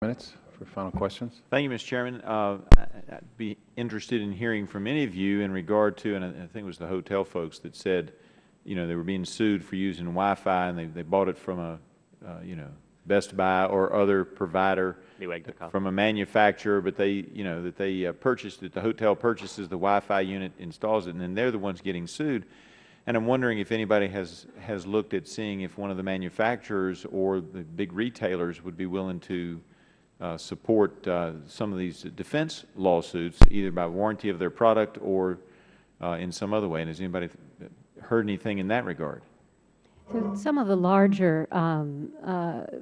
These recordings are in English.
Minutes for final questions. Thank you, Mr. Chairman. I'd be interested in hearing from any of you in regard to, and I think it was the hotel folks that said, you know, they were being sued for using Wi-Fi, and they bought it from a, you know, Best Buy or other provider from a manufacturer, but they, you know, that they purchased it. The hotel purchases the Wi-Fi unit, installs it, and then they're the ones getting sued. And I'm wondering if anybody has looked at seeing if one of the manufacturers or the big retailers would be willing to support some of these defense lawsuits, either by warranty of their product or in some other way. And has anybody heard anything in that regard? So some of the larger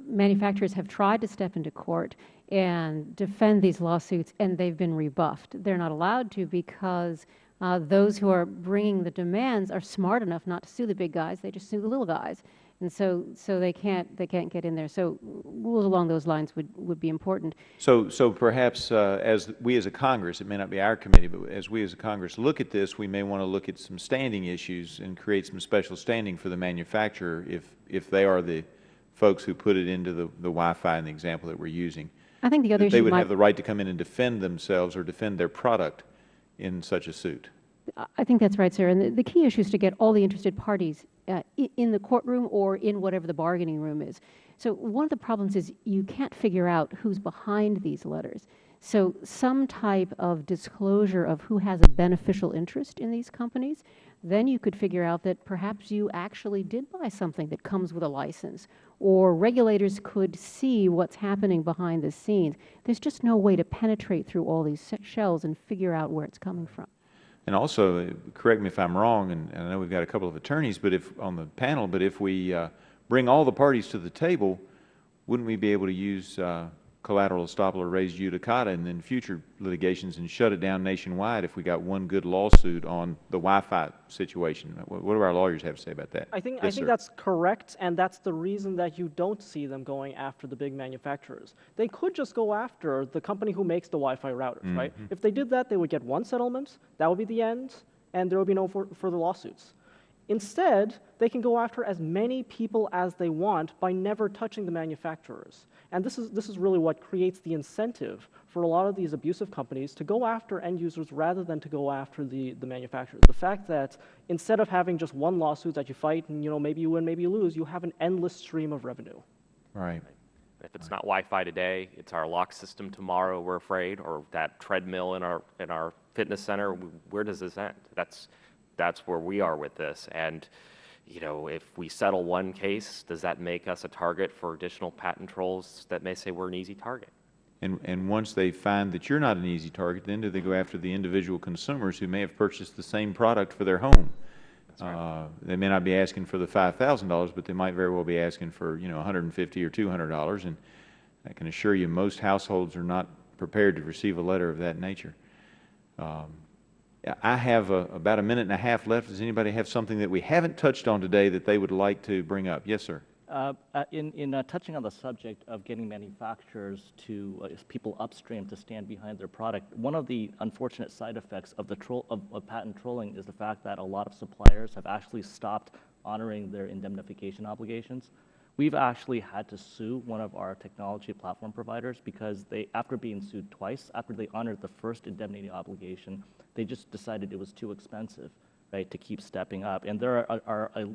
manufacturers have tried to step into court and defend these lawsuits, and they've been rebuffed. They're not allowed to because those who are bringing the demands are smart enough not to sue the big guys. They just sue the little guys. And so they can't get in there. So rules along those lines would be important. So perhaps as we as a Congress, it may not be our committee, but as we as a Congress look at this, we may want to look at some standing issues and create some special standing for the manufacturer if they are the folks who put it into the Wi-Fi in the example that we're using. I think the other issue they would have the right to come in and defend themselves or defend their product in such a suit. I think that's right, sir. And the key issue is to get all the interested parties in the courtroom or in whatever the bargaining room is. So one of the problems is you can't figure out who's behind these letters. So some type of disclosure of who has a beneficial interest in these companies, then you could figure out that perhaps you actually did buy something that comes with a license, or regulators could see what's happening behind the scenes. There's just no way to penetrate through all these shells and figure out where it's coming from. And also, correct me if I'm wrong, and I know we've got a couple of attorneys but on the panel, but if we bring all the parties to the table, wouldn't we be able to use collateral estoppel or res judicata and then future litigations and shut it down nationwide if we got one good lawsuit on the Wi-Fi situation? What do our lawyers have to say about that? I think that's correct, and that's the reason that you don't see them going after the big manufacturers. They could just go after the company who makes the Wi-Fi routers, right? If they did that, they would get one settlement, that would be the end, and there would be no further lawsuits. Instead, they can go after as many people as they want by never touching the manufacturers. And this is really what creates the incentive for a lot of these abusive companies to go after end users rather than to go after the manufacturers. The fact that instead of having just one lawsuit that you fight and, you know, maybe you win, maybe you lose, you have an endless stream of revenue. Right. If it's not Wi-Fi today, it's our lock system tomorrow, we're afraid, or that treadmill in our fitness center. Where does this end? That's where we are with this. And you know, if we settle one case, does that make us a target for additional patent trolls that may say we're an easy target? And once they find that you're not an easy target, then do they go after the individual consumers who may have purchased the same product for their home? That's right. They may not be asking for the $5,000, but they might very well be asking for, you know, $150 or $200. And I can assure you most households are not prepared to receive a letter of that nature. I have about a minute and a half left. Does anybody have something that we haven't touched on today that they would like to bring up? Yes, sir. In touching on the subject of getting manufacturers to people upstream to stand behind their product, one of the unfortunate side effects of patent trolling is the fact that a lot of suppliers have actually stopped honoring their indemnification obligations. We've actually had to sue one of our technology platform providers because after being sued twice, after they honored the first indemnity obligation, they just decided it was too expensive, right, to keep stepping up. And there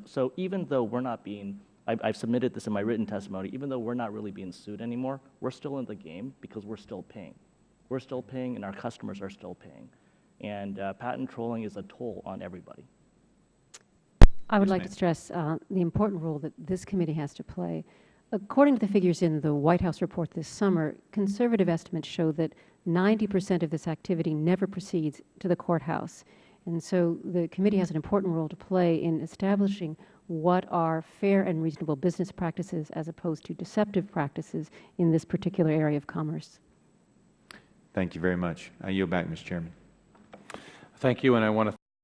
so even though we're not being, I've submitted this in my written testimony, even though we're not really being sued anymore, we're still in the game because we're still paying. We're still paying and our customers are still paying. And patent trolling is a toll on everybody. I would like to stress the important role that this committee has to play. According to the figures in the White House report this summer, conservative estimates show that 90% of this activity never proceeds to the courthouse. And so the committee has an important role to play in establishing what are fair and reasonable business practices as opposed to deceptive practices in this particular area of commerce. Thank you very much. I yield back, Mr. Chairman. Thank you, and I want to